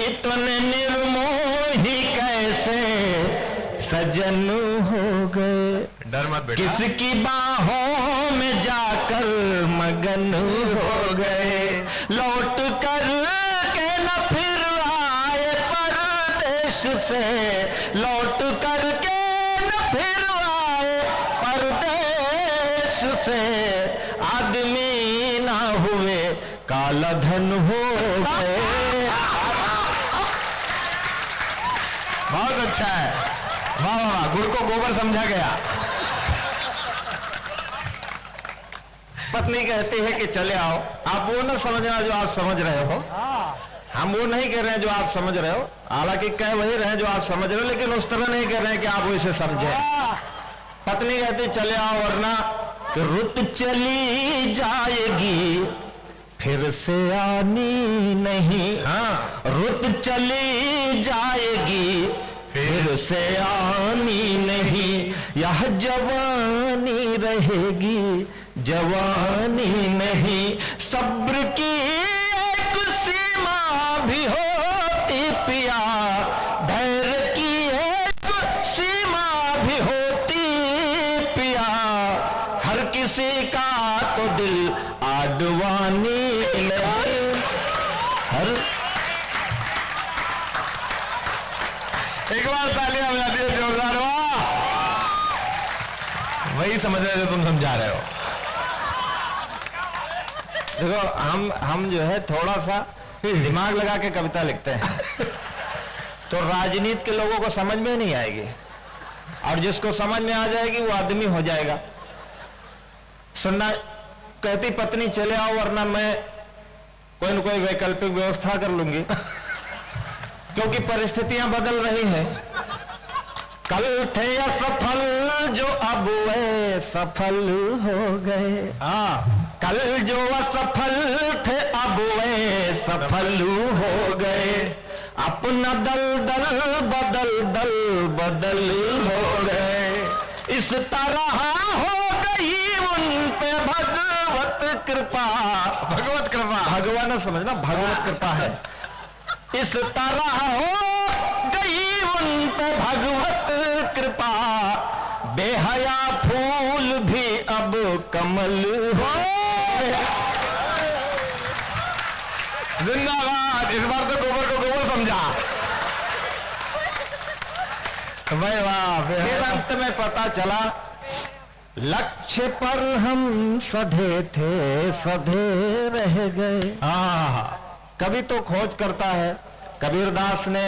इतने निर्मोही कैसे सजन हो गए, डर मत बेटा, किसकी बाहों में जाकर मगन हो गए, लौट कर के न फिर आए परदेश से, लौट कर के न फिर आए परदेश से, आदमी ना हुए काला धन हो गए। बहुत अच्छा है, वाह वाह वाह, गुड़ को गोबर समझा गया। पत्नी कहती है कि चले आओ, आप वो ना समझना जो आप समझ रहे हो, हम वो नहीं कह रहे हैं जो आप समझ रहे हो, हालांकि कह वही रहे हैं जो आप समझ रहे हो, लेकिन उस तरह नहीं कह रहे हैं कि आप वैसे समझे। पत्नी कहती चले आओ वरना कि रुत चली जाएगी फिर से आनी नहीं, हाँ, रुत चली जाएगी फिर से आनी नहीं, यह जवानी रहेगी जवानी नहीं, सब्र की एक सीमा भी होती पिया, धैर्य की एक सीमा भी होती पिया, हर किसी का तो दिल आडवानी नहीं, हर एक बार तालियां बजा दिए जोरदार, वाह, वही समझ रहे जो तुम समझा रहे हो। देखो हम जो है थोड़ा सा दिमाग लगा के कविता लिखते हैं तो राजनीति के लोगों को समझ में नहीं आएगी, और जिसको समझ में आ जाएगी वो आदमी हो जाएगा। सुनना, कहती पत्नी चले आओ वरना मैं कोई न कोई वैकल्पिक व्यवस्था कर लूंगी, क्योंकि परिस्थितियां बदल रही हैं। कल थे असफल जो अब वे सफल हो गए, हाँ, कल जो असफल थे अब वे सफल हो गए, अपना दल दल बदल दल बदल हो गए, इस तरह हो गई उन पे भगवत कृपा, भगवत कृपा, भगवान समझना भगवत कृपा है, इस तरह हो गई उन पे भगवत कृपा, बेहया फूल भी अब कमल हो। जिंदाबाद, इस बार तो गोबर को गोबर समझा। भाई वाह, फिर अंत में पता चला लक्ष्य पर हम सधे थे सधे रह गए। हाँ, कभी तो खोज करता है, कबीरदास ने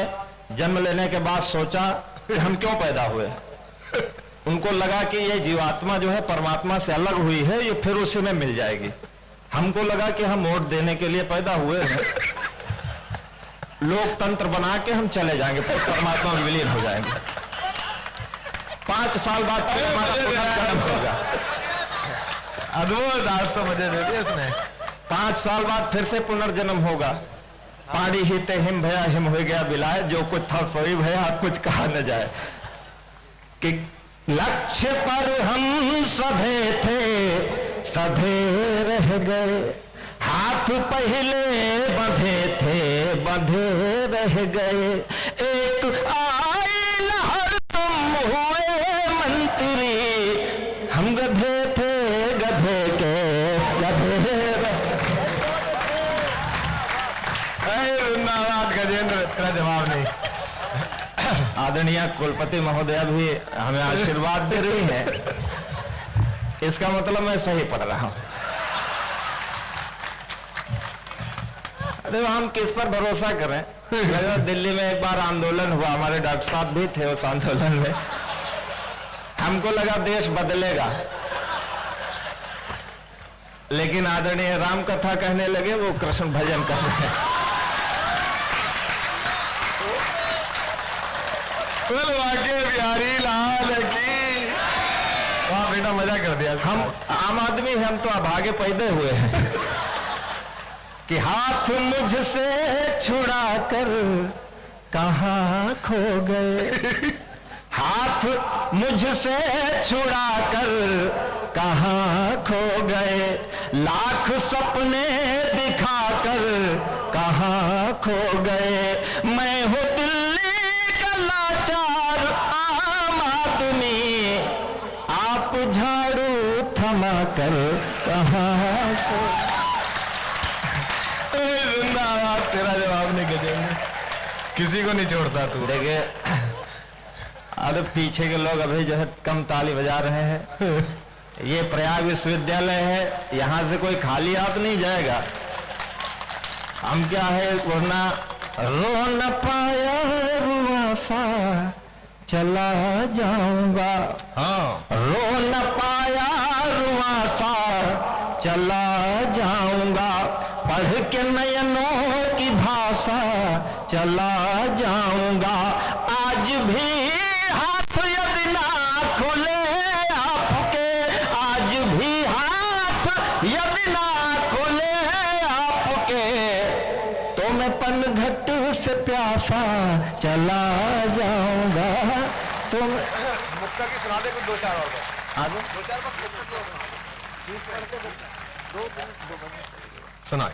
जन्म लेने के बाद सोचा कि हम क्यों पैदा हुए, उनको लगा कि ये जीवात्मा जो है परमात्मा से अलग हुई है, ये फिर उसी में मिल जाएगी। हमको लगा कि हम वोट देने के लिए पैदा हुए हैं, लोकतंत्र बना के हम चले जाएंगे, फिर परमात्मा में विलीन हो जाएंगे। 5 साल बाद फिर हमारा पुनर्जन्म होगा। अद्भुत, आज तो मजे दे दिए इसने। 5 साल बाद फिर से पुनर्जन्म होगा। पानी ही ते हिम भया हिम हो गया बिलाए, जो कुछ था सोई भया अब कुछ कहा न जाए, कि लक्ष्य पर हम सधे थे सधे रह गए, हाथ पहले बंधे थे बंधे रह गए, एक आई लहर तुम हुए मंत्री, हम गधे थे गधे के गधे गजेंद्र, तेरा जवाब नहीं। आदरणीय कुलपति महोदया भी हमें आशीर्वाद दे रही है, इसका मतलब मैं सही पढ़ रहा हूं। अरे हम किस पर भरोसा करें। दिल्ली में एक बार आंदोलन हुआ, हमारे डॉक्टर साहब भी थे उस आंदोलन में, हमको लगा देश बदलेगा, लेकिन आदरणीय राम कथा कहने लगे, वो कृष्ण भजन कर रहे हैं। बिहारी लाल की, वाह बेटा, मजा कर दिया। हम आम आदमी, हम तो अभागे पैदा हुए हैं कि हाथ मुझसे छुड़ा कर कहां खो गए, हाथ मुझसे छुड़ा कर कहां खो गए, लाख सपने दिखाकर कहां खो गए। मैं हूँ दिल्ली का लाचार आम आदमी, आप झाड़ू थमा कर कहाँ को। जिंदाबाद, तेरा जवाब नहीं गजेंगे, किसी को नहीं छोड़ता तू। देखिए, अरे पीछे के लोग अभी जो है कम ताली बजा रहे हैं। ये प्रयाग विश्वविद्यालय है, यहाँ से कोई खाली हाथ नहीं जाएगा। हम क्या है, वरना रो न पाया रुआ सा चला जाऊंगा। हाँ, रो न पाया रुआ सा चला जाऊंगा, पढ़ के नयनों की भाषा चला जाऊंगा। आज भी हाथ यदि ना खुले आपके, आज भी हाथ यदि ना खुले आपके, तो मैं पनघट से प्यासा चला जाऊंगा। तुम मुक्ता की सुना दे कुछ, दो चार और आगे दो चार सुनाए।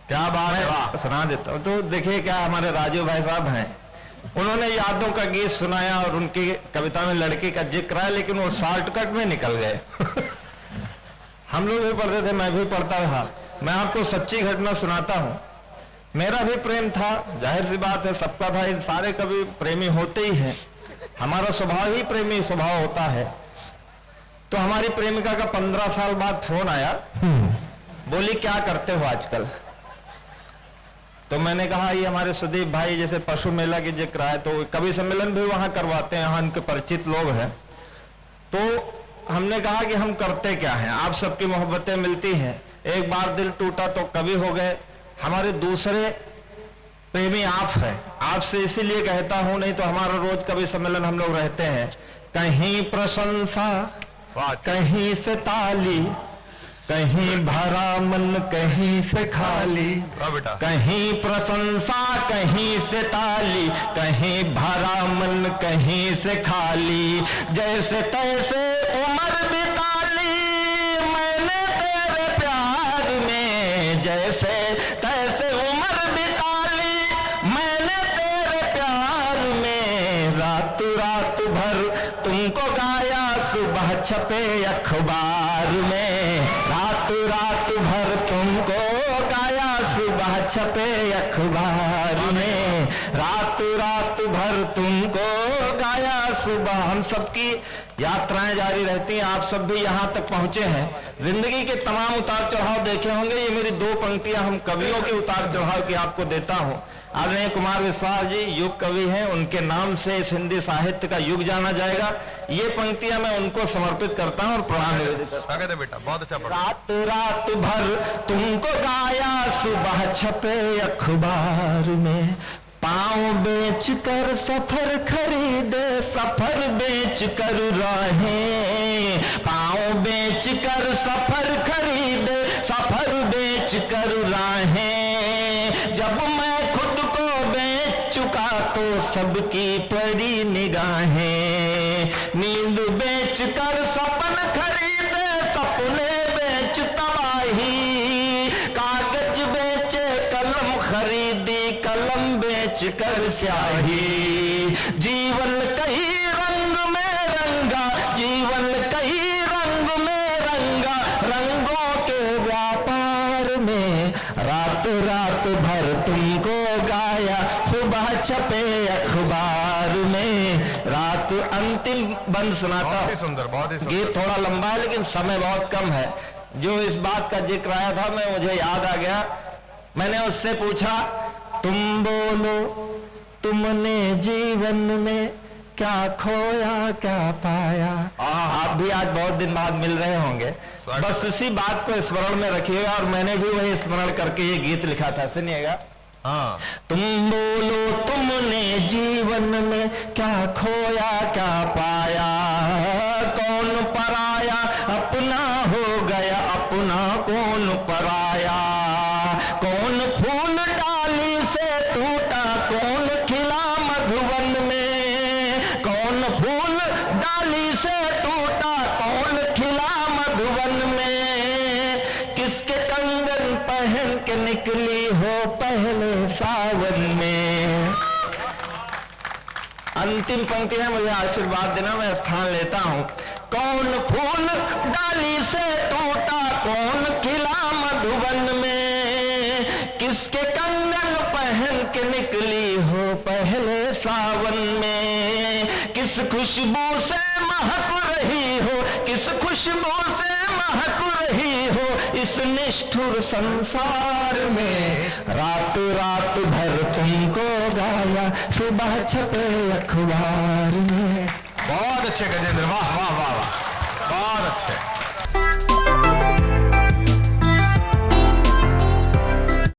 क्या बात है, वाह। सुना देता हूँ। तो देखिए, क्या हमारे राजू भाई साहब हैं, उन्होंने यादों का गीत सुनाया और उनकी कविता में लड़की का जिक्र है, लेकिन वो शॉर्टकट में निकल गए। हम लोग भी पढ़ते थे, मैं भी पढ़ता था। मैं आपको सच्ची घटना सुनाता हूँ। मेरा भी प्रेम था, जाहिर सी बात है, सबका था। इन सारे कभी प्रेमी होते ही हैं, हमारा स्वभाव ही प्रेमी स्वभाव होता है। तो हमारी प्रेमिका का 15 साल बाद फोन आया, बोली क्या करते हो आजकल। तो मैंने कहा ये हमारे सुदीप भाई जैसे पशु मेला की जिक्र है, तो कवि सम्मेलन भी वहां करवाते हैं, यहाँ उनके परिचित लोग हैं। तो हमने कहा कि हम करते क्या हैं, आप सबकी मोहब्बतें मिलती हैं, एक बार दिल टूटा तो कवि हो गए। हमारे दूसरे प्रेमी आप हैं, आपसे इसीलिए कहता हूं, नहीं तो हमारा रोज कवि सम्मेलन हम लोग रहते हैं, कहीं प्रशंसा कहीं से ताली, कहीं भरा मन कहीं से खाली। बेटा, कहीं प्रशंसा कहीं से ताली, कहीं भरा मन कहीं से खाली। जैसे तैसे उम्र बिताली मैंने तेरे प्यार में, जैसे तैसे उम्र बिताली मैंने तेरे प्यार में। रात रात भर तुमको गाया सुबह छपे अखबार में, रात रात भर तुमको गाया सुबह छपे अखबार में, रात रात भर तुमको गाया सुबह। हम सबकी यात्राएं जारी रहती हैं, आप सब भी यहाँ तक पहुंचे हैं। जिंदगी के तमाम उतार चढ़ाव देखे होंगे। ये मेरी दो पंक्तियां हम कवियों के उतार चढ़ाव की आपको देता हूँ। आदरणीय कुमार विश्वास जी युग कवि हैं, उनके नाम से इस हिंदी साहित्य का युग जाना जाएगा। ये पंक्तियां मैं उनको समर्पित करता हूँ और प्रणाम निवेदित करता हूं। बेटा बहुत अच्छा पढ़ा। रात रात भर तुमको गाया सुबह छपे अखबार में, पाँव बेच कर सफर खरीदे सफर बेच कर राहें, पाँव बेच कर सफर खरीदे सफर बेच कर राहें। जब मैं खुद को बेच चुका तो सबकी पड़ी निगाहें, नींद बेच कर सपन खरीदे सपने बेच तबाही, कागज बेचे कलम खरीदी कलम बेच कर स्याही। जीवन कई रंग में रंगा, जीवन कई रंग में रंगा, रंगों के व्यापार में। रात रात भर तुमको गाया सुबह छपे अखबार में। रात अंतिम बंद सुनाता, बहुत ही सुंदर, बहुत ही सुंदर। गीत थोड़ा लंबा है लेकिन समय बहुत कम है। जो इस बात का जिक्र आया था, मैं मुझे याद आ गया। मैंने उससे पूछा, तुम बोलो तुमने जीवन में क्या खोया क्या पाया। आप भी आज बहुत दिन बाद मिल रहे होंगे, बस इसी बात को स्मरण में रखिएगा। और मैंने भी वही स्मरण करके ये गीत लिखा था, सुनिएगा। हाँ, तुम बोलो तुमने जीवन में क्या खोया क्या पाया, कौन पराया अपना हो गया अपना कौन पराया, कौन फूल डाली से टूटा कौन खिला मधुवन में, कौन फूल डाली से टूटा कौन खिला मधुवन में, किसके कंगन पहन के निकली हो पहले सा अंतिम पंक्ति है, मुझे आशीर्वाद देना, मैं स्थान लेता हूं। कौन फूल डाली से टूटा, कौन खिला मधुबन में, किसके कंगन पहन के निकली हो पहले सावन में, किस खुशबू से महक रही हो, किस खुशबू से महक रही हो इस निष्ठुर संसार में, रात रात भर तुमको गाया, सुबह छपे अखबार में। बहुत अच्छे गजेंद्र, वाह वाह वाह वाह, बहुत अच्छे।